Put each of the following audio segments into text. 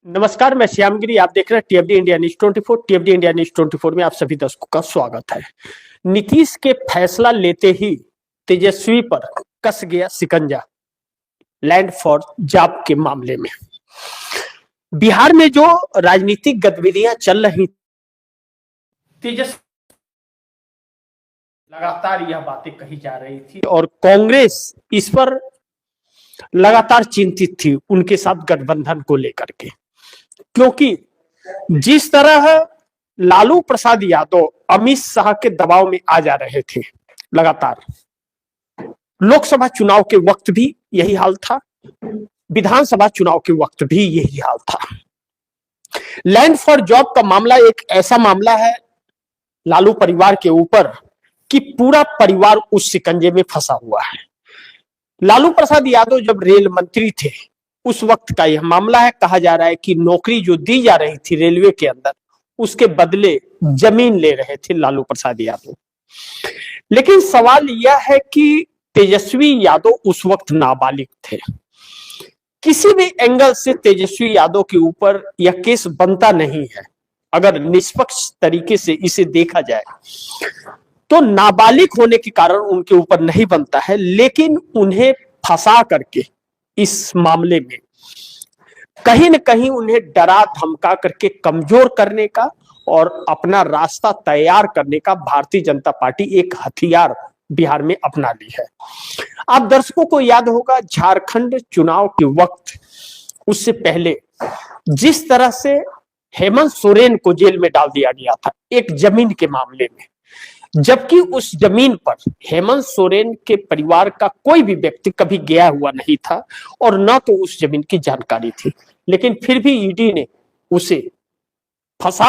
नमस्कार, मैं श्यामगिरी। आप देख रहे हैं टीएफडी इंडिया न्यूज 24। टीएफडी इंडिया न्यूज 24 में आप सभी दर्शकों का स्वागत है। नीतीश के फैसला लेते ही तेजस्वी पर कस गया शिकंजा लैंड फॉर जॉब के मामले में। बिहार में जो राजनीतिक गतिविधियां चल रही, तेजस्वी लगातार यह बातें कही जा रही थी और कांग्रेस इस पर लगातार चिंतित थी उनके साथ गठबंधन को लेकर के, क्योंकि जिस तरह लालू प्रसाद यादव अमित शाह के दबाव में आ जा रहे थे लगातार, लोकसभा चुनाव के वक्त भी यही हाल था, विधानसभा चुनाव के वक्त भी यही हाल था। लैंड फॉर जॉब का मामला एक ऐसा मामला है लालू परिवार के ऊपर कि पूरा परिवार उस शिकंजे में फंसा हुआ है। लालू प्रसाद यादव जब रेल मंत्री थे उस वक्त का यह मामला है। कहा जा रहा है कि नौकरी जो दी जा रही थी रेलवे के अंदर, उसके बदले जमीन ले रहे थे लालू प्रसाद यादव। लेकिन सवाल यह है कि तेजस्वी यादव उस वक्त नाबालिग थे। किसी भी एंगल से तेजस्वी यादव के ऊपर यह केस बनता नहीं है। अगर निष्पक्ष तरीके से इसे देखा जाए तो नाबालिग होने के कारण उनके ऊपर नहीं बनता है, लेकिन उन्हें फंसा करके इस मामले में कहीं न कहीं उन्हें डरा धमका करके कमजोर करने का और अपना रास्ता तैयार करने का भारतीय जनता पार्टी एक हथियार बिहार में अपना ली है। आप दर्शकों को याद होगा झारखंड चुनाव के वक्त, उससे पहले जिस तरह से हेमंत सोरेन को जेल में डाल दिया गया था एक जमीन के मामले में, जबकि उस जमीन पर हेमंत सोरेन के परिवार का कोई भी व्यक्ति कभी गया हुआ नहीं था और न तो उस जमीन की जानकारी थी, लेकिन फिर भी ईडी ने उसे फंसा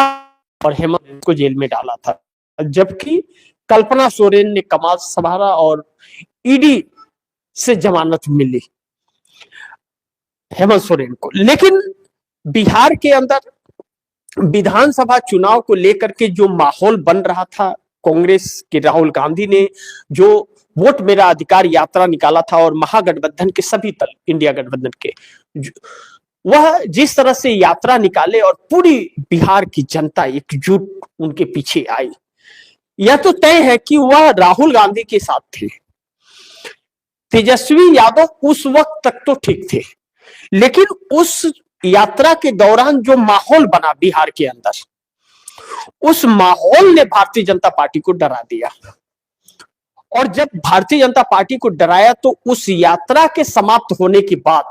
और हेमंत को जेल में डाला था। जबकि कल्पना सोरेन ने कमाल संभाला और ईडी से जमानत मिली हेमंत सोरेन को। लेकिन बिहार के अंदर विधानसभा चुनाव को लेकर के जो माहौल बन रहा था, कांग्रेस के राहुल गांधी ने जो वोट मेरा अधिकार यात्रा निकाला था और महागठबंधन के सभी दल, इंडिया गठबंधन के, वह जिस तरह से यात्रा निकाले और पूरी बिहार की जनता एकजुट उनके पीछे आई, यह तो तय है कि वह राहुल गांधी के साथ थे। तेजस्वी यादव उस वक्त तक तो ठीक थे, लेकिन उस यात्रा के दौरान जो माहौल बना बिहार के अंदर, उस माहौल ने भारतीय जनता पार्टी को डरा दिया। और जब भारतीय जनता पार्टी को डराया तो उस यात्रा के समाप्त होने के बाद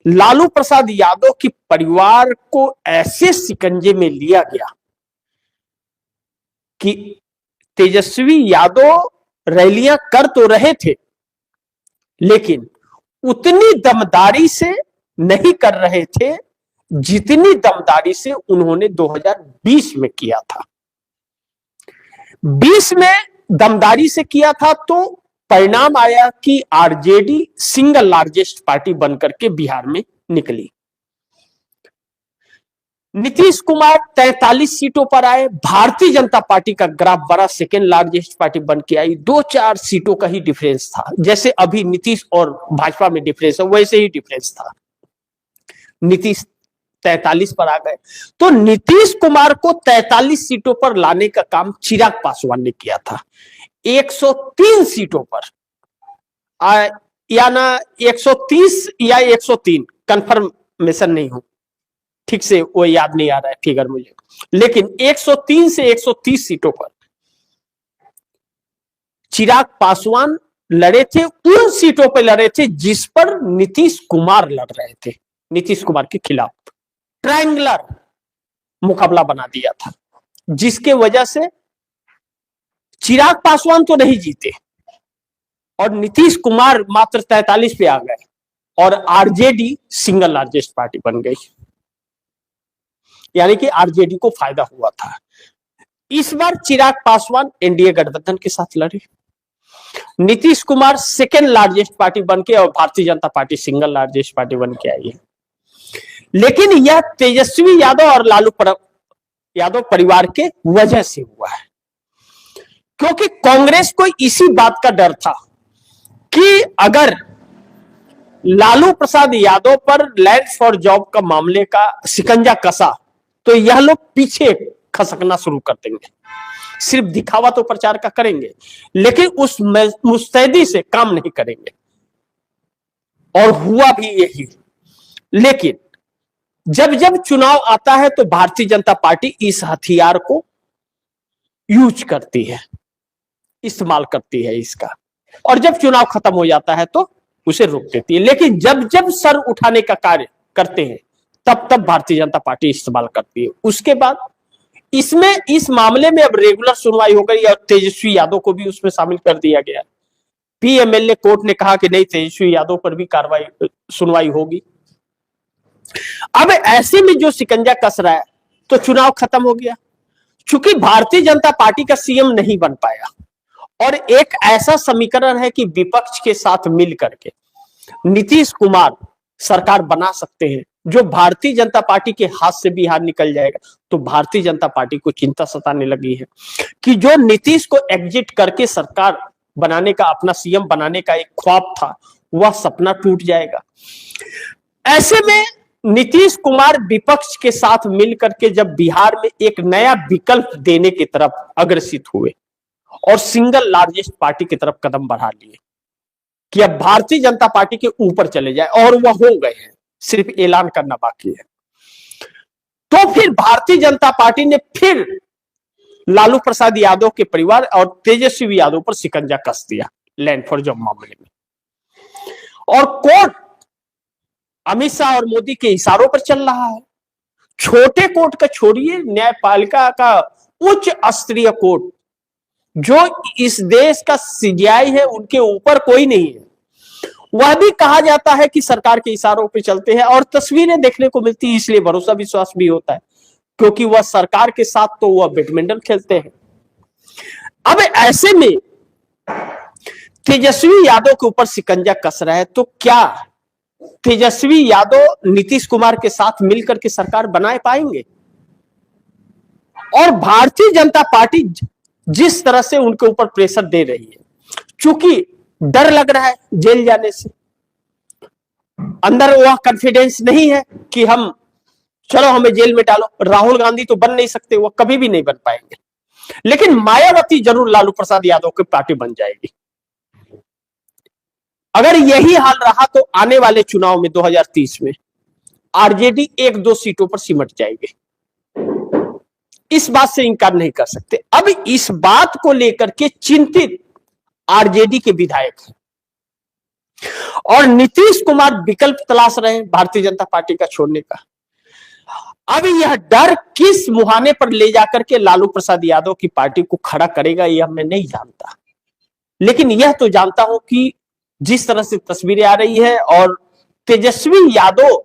लालू प्रसाद यादव के परिवार को ऐसे शिकंजे में लिया गया कि तेजस्वी यादव रैलियां कर तो रहे थे, लेकिन उतनी दमदारी से नहीं कर रहे थे जितनी दमदारी से उन्होंने 2020 में किया था। 20 में दमदारी से किया था तो परिणाम आया कि आरजेडी सिंगल लार्जेस्ट पार्टी बनकर के बिहार में निकली। नीतीश कुमार 43 सीटों पर आए, भारतीय जनता पार्टी का ग्राफ बड़ा सेकेंड लार्जेस्ट पार्टी बन के आई। 2-4 सीटों का ही डिफरेंस था, जैसे अभी नीतीश और भाजपा में डिफरेंस है वैसे ही डिफरेंस था। नीतीश 43 पर आ गए, तो नीतीश कुमार को 43 सीटों पर लाने का काम चिराग पासवान ने किया था। 103 सीटों पर या ना 130 या 103, कंफर्मेशन नहीं हूं, ठीक से वो याद नहीं आ रहा है फिगर मुझे, लेकिन 103 से 130 सीटों पर चिराग पासवान लड़े थे। उन सीटों पर लड़े थे जिस पर नीतीश कुमार लड़ रहे थे। नीतीश कुमार के खिलाफ ट्रायंगुलर मुकाबला बना दिया था, जिसके वजह से चिराग पासवान तो नहीं जीते और नीतीश कुमार मात्र 43 पे आ गए और आरजेडी सिंगल लार्जेस्ट पार्टी बन गई, यानी कि आरजेडी को फायदा हुआ था। इस बार चिराग पासवान एनडीए गठबंधन के साथ लड़े, Nitish Kumar second largest party बन के और Bharatiya Janata party single largest party बन के आई है। लेकिन यह तेजस्वी यादव और लालू यादव परिवार के वजह से हुआ है, क्योंकि कांग्रेस को इसी बात का डर था कि अगर लालू प्रसाद यादव पर लैंड फॉर जॉब का मामले का शिकंजा कसा तो यह लोग पीछे खसकना शुरू कर देंगे। सिर्फ दिखावा तो प्रचार का करेंगे, लेकिन उस मुस्तैदी से काम नहीं करेंगे, और हुआ भी यही। लेकिन जब जब चुनाव आता है तो भारतीय जनता पार्टी इस हथियार को यूज करती है, इस्तेमाल करती है इसका, और जब चुनाव खत्म हो जाता है तो उसे रोक देती है। लेकिन जब जब सर उठाने का कार्य करते हैं तब तब भारतीय जनता पार्टी इस्तेमाल करती है। उसके बाद इसमें इस मामले में अब रेगुलर सुनवाई हो गई और तेजस्वी यादव को भी उसमें शामिल कर दिया गया। पीएमएलए कोर्ट ने कहा कि नहीं, तेजस्वी यादव पर भी सुनवाई होगी। अब ऐसे में जो शिकंजा कस रहा है तो चुनाव खत्म हो गया। चूंकि भारतीय जनता पार्टी का सीएम नहीं बन पाया और एक ऐसा समीकरण है कि विपक्ष के साथ मिल करके नीतीश कुमार सरकार बना सकते हैं, जो भारतीय जनता पार्टी के हाथ से बिहार निकल जाएगा, तो भारतीय जनता पार्टी को चिंता सताने लगी है कि जो नीतीश को एग्जिट करके सरकार बनाने का, अपना सीएम बनाने का एक ख्वाब था, वह सपना टूट जाएगा। ऐसे में नीतीश कुमार विपक्ष के साथ मिलकर के जब बिहार में एक नया विकल्प देने की तरफ अग्रसित हुए और सिंगल लार्जेस्ट पार्टी की तरफ कदम बढ़ा लिए कि अब भारतीय जनता पार्टी के ऊपर चले जाए, और वह हो गए हैं, सिर्फ ऐलान करना बाकी है। तो फिर भारतीय जनता पार्टी ने फिर लालू प्रसाद यादव के परिवार और तेजस्वी यादव पर शिकंजा कस दिया लैंड फॉर जॉब मामले में, और कोर्ट अमित शाह और मोदी के इशारों पर चल रहा है। छोटे कोर्ट का छोड़िए, न्यायपालिका का उच्च स्तरीय कोर्ट जो इस देश का सीजीआई है, उनके ऊपर कोई नहीं है। वह भी कहा जाता है कि सरकार के इशारों पे चलते हैं, और तस्वीरें देखने को मिलती है, इसलिए भरोसा विश्वास भी होता है, क्योंकि वह सरकार के साथ तो वह बैडमिंटन खेलते हैं। अब ऐसे में तेजस्वी यादव के ऊपर शिकंजा कस रहा है, तो क्या तेजस्वी यादव नीतीश कुमार के साथ मिलकर के सरकार बना पाएंगे? और भारतीय जनता पार्टी जिस तरह से उनके ऊपर प्रेशर दे रही है, चूंकि डर लग रहा है जेल जाने से, अंदर वह कॉन्फिडेंस नहीं है कि हम चलो हमें जेल में डालो। राहुल गांधी तो बन नहीं सकते, वो कभी भी नहीं बन पाएंगे, लेकिन मायावती जरूर लालू प्रसाद यादव की पार्टी बन जाएगी। अगर यही हाल रहा तो आने वाले चुनाव में 2030 में आरजेडी 1-2 सीटों पर सिमट जाएगी, इस बात से इनकार नहीं कर सकते। अब इस बात को लेकर के चिंतित आरजेडी के विधायक हैं, और नीतीश कुमार विकल्प तलाश रहे हैं भारतीय जनता पार्टी का छोड़ने का। अब यह डर किस मुहाने पर ले जाकर के लालू प्रसाद यादव की पार्टी को खड़ा करेगा, यह मैं नहीं जानता, लेकिन यह तो जानता हूं कि जिस तरह से तस्वीरें आ रही है और तेजस्वी यादव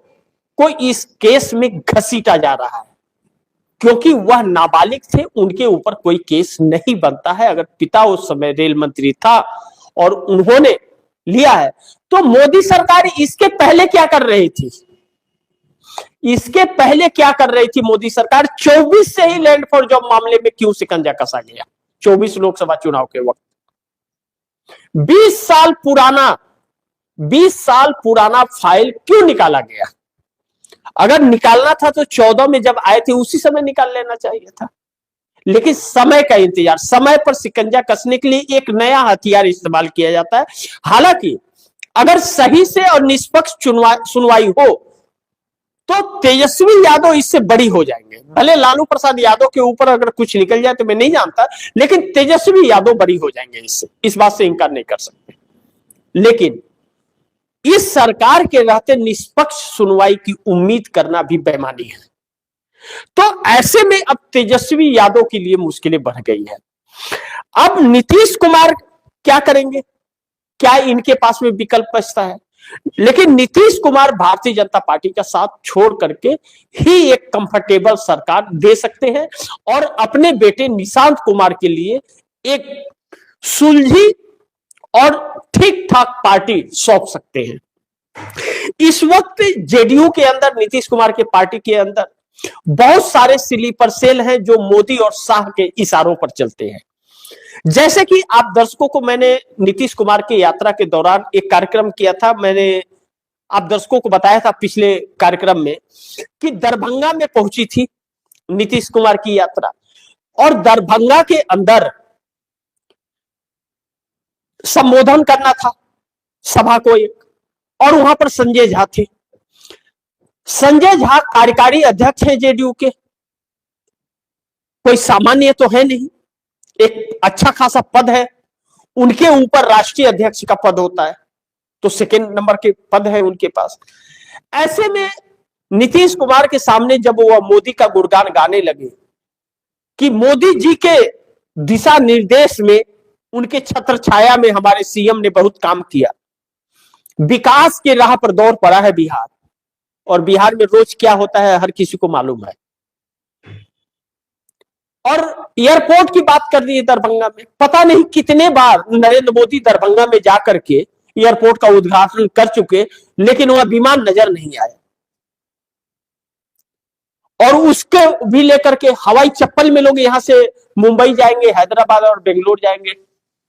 को इस केस में घसीटा जा रहा है, क्योंकि वह नाबालिग थे, उनके ऊपर कोई केस नहीं बनता है। अगर पिता उस समय रेल मंत्री था और उन्होंने लिया है, तो मोदी सरकार इसके पहले क्या कर रही थी? इसके पहले क्या कर रही थी मोदी सरकार? 24 से ही लैंड फॉर जॉब मामले में क्यों शिकंजा कसा गया? 24 लोकसभा चुनाव के वक्त 20 साल पुराना फाइल क्यों निकाला गया? अगर निकालना था तो 14 में जब आए थे उसी समय निकाल लेना चाहिए था, लेकिन समय का इंतजार, समय पर शिकंजा कसने के लिए एक नया हथियार इस्तेमाल किया जाता है। हालांकि अगर सही से और निष्पक्ष सुनवाई हो तो तेजस्वी यादव इससे बड़ी हो जाएंगे। भले लालू प्रसाद यादव के ऊपर अगर कुछ निकल जाए तो मैं नहीं जानता, लेकिन तेजस्वी यादव बड़ी हो जाएंगे इससे, इस बात से इंकार नहीं कर सकते। लेकिन इस सरकार के रहते निष्पक्ष सुनवाई की उम्मीद करना भी बेईमानी है। तो ऐसे में अब तेजस्वी यादव के लिए मुश्किलें बढ़ गई है। अब नीतीश कुमार क्या करेंगे? क्या इनके पास में विकल्प बचता है? लेकिन नीतीश कुमार भारतीय जनता पार्टी का साथ छोड़ करके ही एक कंफर्टेबल सरकार दे सकते हैं और अपने बेटे निशांत कुमार के लिए एक सुलझी और ठीक ठाक पार्टी सौंप सकते हैं। इस वक्त जेडीयू के अंदर, नीतीश कुमार के पार्टी के अंदर बहुत सारे स्लीपर सेल हैं जो मोदी और शाह के इशारों पर चलते हैं। जैसे कि आप दर्शकों को मैंने नीतीश कुमार की यात्रा के दौरान एक कार्यक्रम किया था, मैंने आप दर्शकों को बताया था पिछले कार्यक्रम में कि दरभंगा में पहुंची थी नीतीश कुमार की यात्रा, और दरभंगा के अंदर संबोधन करना था सभा को एक, और वहां पर संजय झा थे। संजय झा कार्यकारी अध्यक्ष हैं जेडीयू के, कोई सामान्य तो है नहीं, एक अच्छा खासा पद है, उनके ऊपर राष्ट्रीय अध्यक्ष का पद होता है, तो सेकंड नंबर के पद है उनके पास। ऐसे में नीतीश कुमार के सामने जब वह मोदी का गुणगान गाने लगे कि मोदी जी के दिशा निर्देश में, उनके छत्र छाया में हमारे सीएम ने बहुत काम किया, विकास के राह पर दौड़ पड़ा है बिहार, और बिहार में रोज क्या होता है हर किसी को मालूम है। और एयरपोर्ट की बात कर रही है दरभंगा में, पता नहीं कितने बार नरेंद्र मोदी दरभंगा में जाकर के एयरपोर्ट का उद्घाटन कर चुके, लेकिन वह विमान नजर नहीं आया। और उसके भी लेकर के हवाई चप्पल में लोग यहां से मुंबई जाएंगे, हैदराबाद और बेंगलोर जाएंगे,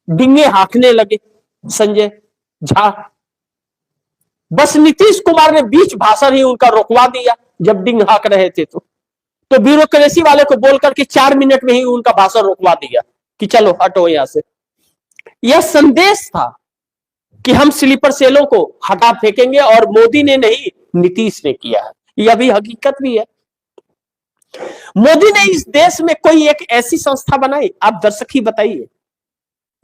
डिंगे हाँकने लगे संजय झा। बस नीतीश कुमार ने बीच भाषण ही उनका रोकवा दिया जब डिंग हाँक रहे थे, तो ब्यूरोक्रेसी वाले को बोल करके 4 मिनट में ही उनका भाषण रोकवा दिया कि चलो हटो यहां से। यह संदेश था कि हम स्लीपर सेलों को हटा फेंकेंगे, और मोदी ने नहीं, नीतीश ने किया है। यह भी हकीकत भी है। मोदी ने इस देश में कोई एक ऐसी संस्था बनाई, आप दर्शक ही बताइए,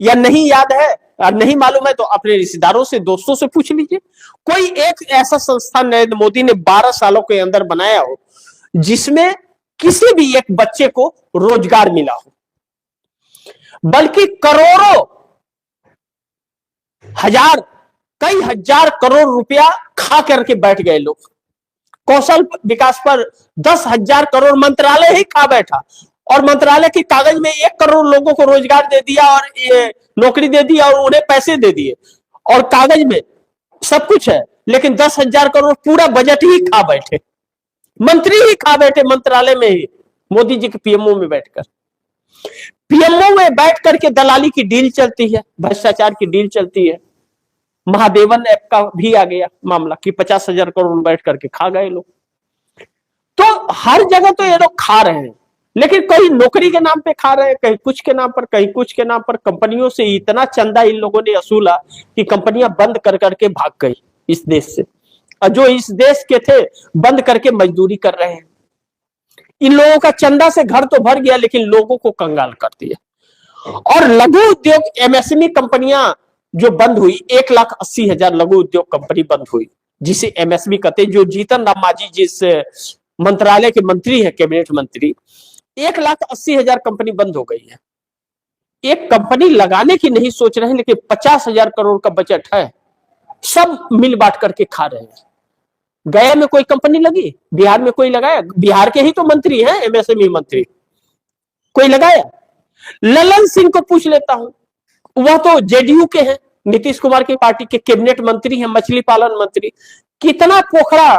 या नहीं याद है और नहीं मालूम है तो अपने रिश्तेदारों से, दोस्तों से पूछ लीजिए, कोई एक ऐसा संस्था नरेंद्र मोदी ने 12 सालों के अंदर बनाया हो जिसमें किसी भी एक बच्चे को रोजगार मिला हो। बल्कि करोड़ों, हजार, कई हजार करोड़ रुपया खा करके बैठ गए लोग। कौशल विकास पर 10,000 करोड़ मंत्रालय ही खा बैठा, और मंत्रालय के कागज में 1 करोड़ लोगों को रोजगार दे दिया, और ये नौकरी दे दी, और उन्हें पैसे दे दिए, और कागज में सब कुछ है, लेकिन 10,000 करोड़ पूरा बजट ही खा बैठे, मंत्री ही खा बैठे मंत्रालय में ही, मोदी जी के पीएमओ में बैठकर। पीएमओ में बैठ करके दलाली की डील चलती है, भ्रष्टाचार की डील चलती है। महादेवन ऐप का भी आ गया मामला कि 50,000 करोड़ बैठ करके खा गए लोग। तो हर जगह तो ये लोग खा रहे हैं, लेकिन कहीं नौकरी के नाम पे खा रहे हैं, कहीं कुछ के नाम पर, कहीं कुछ के नाम पर। कंपनियों से इतना चंदा इन लोगों ने वसूला कि कंपनियां बंद कर करके भाग गई इस देश से, और जो इस देश के थे बंद करके मजदूरी कर रहे हैं। इन लोगों का चंदा से घर तो भर गया, लेकिन लोगों को कंगाल कर दिया। और लघु उद्योग एमएसएमई कंपनियां जो बंद हुई, 1,80,000 लघु उद्योग कंपनी बंद हुई, जिसे एमएसएमई कहते, जो जीतन राम मांझी जिस मंत्रालय के मंत्री है, कैबिनेट मंत्री, 1,80,000 कंपनी बंद हो गई है। एक कंपनी लगाने की नहीं सोच रहे हैं, लेकिन 50,000 करोड़ का बजट है, सब मिल बांट करके खा रहे हैं। गया में कोई कंपनी लगी, बिहार में कोई लगाया? बिहार के ही तो मंत्री हैं एमएसएमई मंत्री, कोई लगाया? ललन सिंह को पूछ लेता हूं, वह तो जेडीयू के हैं, नीतीश कुमार की पार्टी के कैबिनेट मंत्री हैं, मछली पालन मंत्री। कितना पोखरा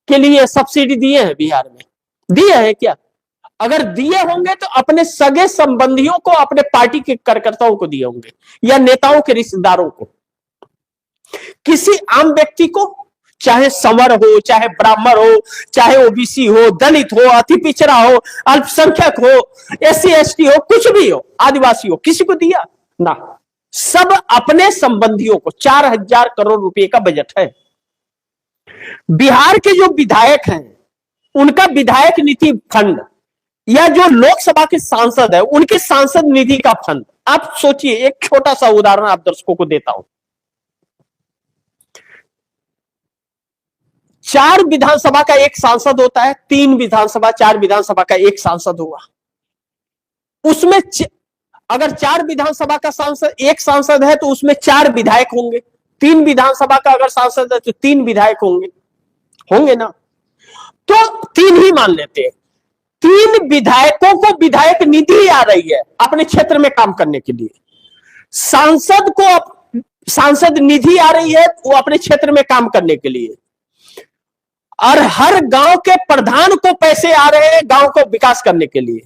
के लिए सब्सिडी दिए हैं बिहार में? दिए हैं क्या? अगर दिए होंगे तो अपने सगे संबंधियों को, अपने पार्टी के कार्यकर्ताओं को दिए होंगे, या नेताओं के रिश्तेदारों को। किसी आम व्यक्ति को, चाहे संवर हो, चाहे ब्राह्मण हो, चाहे ओबीसी हो, दलित हो, अति पिछड़ा हो, अल्पसंख्यक हो, एससी एसटी हो, कुछ भी हो, आदिवासी हो, किसी को दिया ना? सब अपने संबंधियों को। 4,000 करोड़ रुपए का बजट है। बिहार के जो विधायक हैं, उनका विधायक निधि फंड, या जो लोकसभा के सांसद है, उनके सांसद निधि का फंड। आप सोचिए, एक छोटा सा उदाहरण आप दर्शकों को देता हूं। 4 विधानसभा का एक सांसद होता है, 3 विधानसभा, 4 विधानसभा का एक सांसद होगा। उसमें अगर 4 विधानसभा का सांसद, एक सांसद है, तो उसमें 4 विधायक होंगे। 3 विधानसभा का अगर सांसद है तो 3 विधायक होंगे ना? तो 3 ही मान लेते हैं। 3 विधायकों को विधायक निधि आ रही है अपने क्षेत्र में काम करने के लिए। सांसद को सांसद निधि आ रही है, वो अपने क्षेत्र में काम करने के लिए। और हर गांव के प्रधान को पैसे आ रहे हैं गांव को विकास करने के लिए।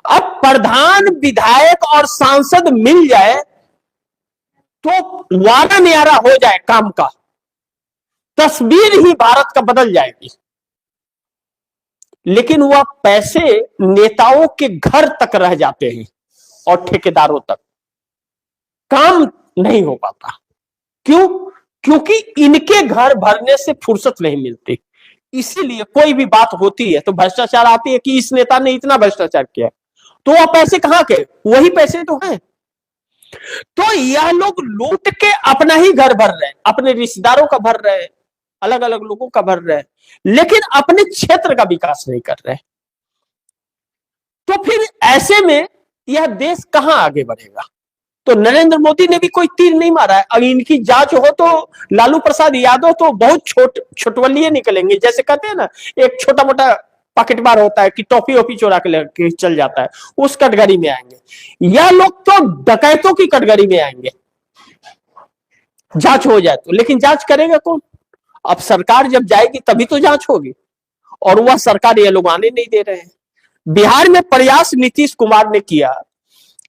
अब प्रधान, विधायक और सांसद मिल जाए तो वादा न्यारा हो जाए काम का, तस्वीर ही भारत का बदल जाएगी। लेकिन वह पैसे नेताओं के घर तक रह जाते हैं और ठेकेदारों तक, काम नहीं हो पाता। क्यों? क्योंकि इनके घर भरने से फुर्सत नहीं मिलती। इसीलिए कोई भी बात होती है तो भ्रष्टाचार आती है कि इस नेता ने इतना भ्रष्टाचार किया, तो वह पैसे कहां के? वही पैसे तो हैं। तो यह लोग लूट के अपना ही घर भर रहे हैं, अपने रिश्तेदारों का भर रहे हैं, अलग अलग लोगों का भर रहे हैं, लेकिन अपने क्षेत्र का विकास नहीं कर रहे। तो फिर ऐसे में यह देश कहां आगे बढ़ेगा? तो नरेंद्र मोदी ने भी कोई तीर नहीं मारा है। अगर इनकी जांच हो तो लालू प्रसाद यादव तो बहुत छोटवलिए निकलेंगे। जैसे कहते हैं ना, एक छोटा मोटा पॉकेटमार होता है कि टॉफी ओफी चोरा के लेके चल जाता है, उस कटघरी में आएंगे। यह लोग तो डकैतों की कटघरी में आएंगे जांच हो जाए तो। लेकिन जांच करेगा कौन? अब सरकार जब जाएगी तभी तो जांच होगी, और वह सरकार ये लोग आने नहीं दे रहे हैं। बिहार में प्रयास नीतीश कुमार ने किया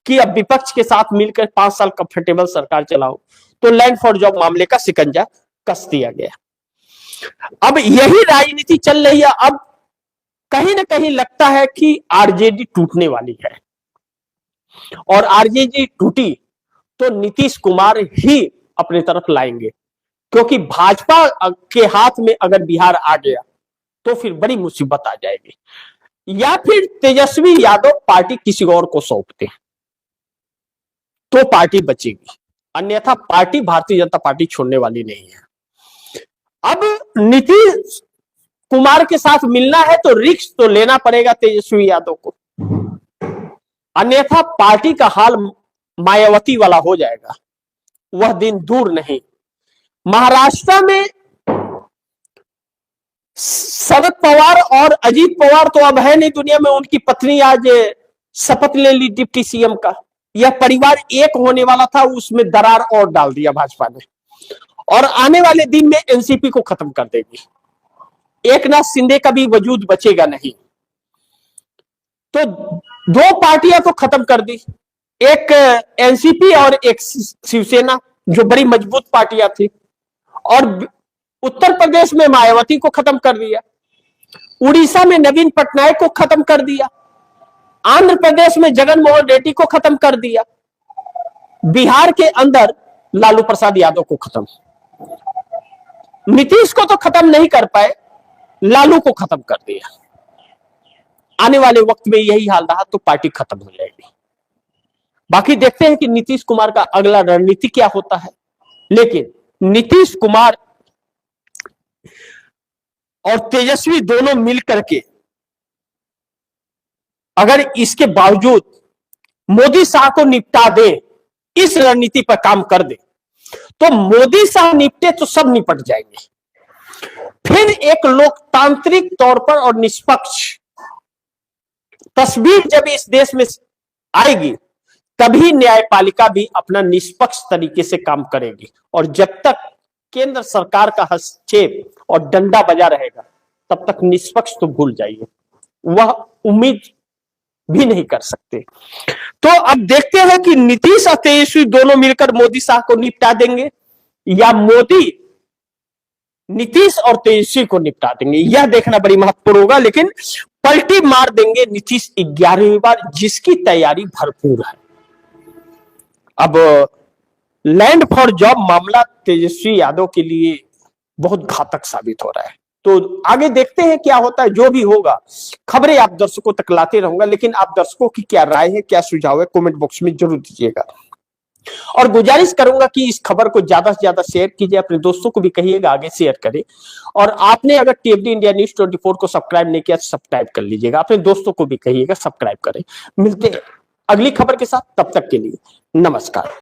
कि अब विपक्ष के साथ मिलकर 5 साल कंफर्टेबल सरकार चलाओ, तो लैंड फॉर जॉब मामले का शिकंजा कस दिया गया। अब यही राजनीति चल रही है। अब कहीं ना कहीं लगता है कि आरजेडी टूटने वाली है, और आरजेडी टूटी तो नीतीश कुमार ही अपने तरफ लाएंगे, क्योंकि भाजपा के हाथ में अगर बिहार आ गया तो फिर बड़ी मुसीबत आ जाएगी। या फिर तेजस्वी यादव पार्टी किसी और को सौंपते हैं तो पार्टी बचेगी, अन्यथा पार्टी भारतीय जनता पार्टी छोड़ने वाली नहीं है। अब नीतीश कुमार के साथ मिलना है तो रिस्क तो लेना पड़ेगा तेजस्वी यादव को, अन्यथा पार्टी का हाल मायावती वाला हो जाएगा। वह दिन दूर नहीं। महाराष्ट्र में शरद पवार और अजीत पवार तो अब है नहीं दुनिया में, उनकी पत्नी आज शपथ ले ली डिप्टी सीएम का। यह परिवार एक होने वाला था, उसमें दरार और डाल दिया भाजपा ने, और आने वाले दिन में एनसीपी को खत्म कर देगी। एकनाथ शिंदे का भी वजूद बचेगा नहीं। तो 2 पार्टियां तो खत्म कर दी, एक एनसीपी और एक शिवसेना, जो बड़ी मजबूत पार्टियां थी। और उत्तर प्रदेश में मायावती को खत्म कर दिया, उड़ीसा में नवीन पटनायक को खत्म कर दिया, आंध्र प्रदेश में जगन मोहन रेड्डी को खत्म कर दिया, बिहार के अंदर लालू प्रसाद यादव को खत्म। नीतीश को तो खत्म नहीं कर पाए, लालू को खत्म कर दिया। आने वाले वक्त में यही हाल रहा तो पार्टी खत्म हो जाएगी। बाकी देखते हैं कि नीतीश कुमार का अगला रणनीति क्या होता है। लेकिन नीतीश कुमार और तेजस्वी दोनों मिलकर के अगर इसके बावजूद मोदी शाह को निपटा दे, इस रणनीति पर काम कर दे, तो मोदी शाह निपटे तो सब निपट जाएंगे। फिर एक लोकतांत्रिक तौर पर और निष्पक्ष तस्वीर जब इस देश में आएगी, तभी न्यायपालिका भी अपना निष्पक्ष तरीके से काम करेगी। और जब तक केंद्र सरकार का हस्तक्षेप और डंडा बजा रहेगा, तब तक निष्पक्ष तो भूल जाइए, वह उम्मीद भी नहीं कर सकते। तो अब देखते हैं कि नीतीश और तेजस्वी दोनों मिलकर मोदी शाह को निपटा देंगे, या मोदी नीतीश और तेजस्वी को निपटा देंगे। यह देखना बड़ी महत्वपूर्ण होगा। लेकिन पलटी मार देंगे नीतीश 11वीं बार, जिसकी तैयारी भरपूर है। अब लैंड फॉर जॉब मामला तेजस्वी यादव के लिए बहुत घातक साबित हो रहा है। तो आगे देखते हैं क्या होता है। जो भी होगा खबरें आप दर्शकों तक लाते रहूंगा। लेकिन आप दर्शकों की क्या राय है, क्या सुझाव है, कमेंट बॉक्स में जरूर दीजिएगा। और गुजारिश करूंगा कि इस खबर को ज्यादा से ज्यादा शेयर कीजिए, अपने दोस्तों को भी कहिएगा आगे शेयर करें। और आपने अगर टीएफडी इंडिया न्यूज 24 को सब्सक्राइब नहीं किया तो सब्सक्राइब कर लीजिएगा, अपने दोस्तों को भी कहिएगा सब्सक्राइब करें। मिलते हैं अगली खबर के साथ, तब तक के लिए नमस्कार।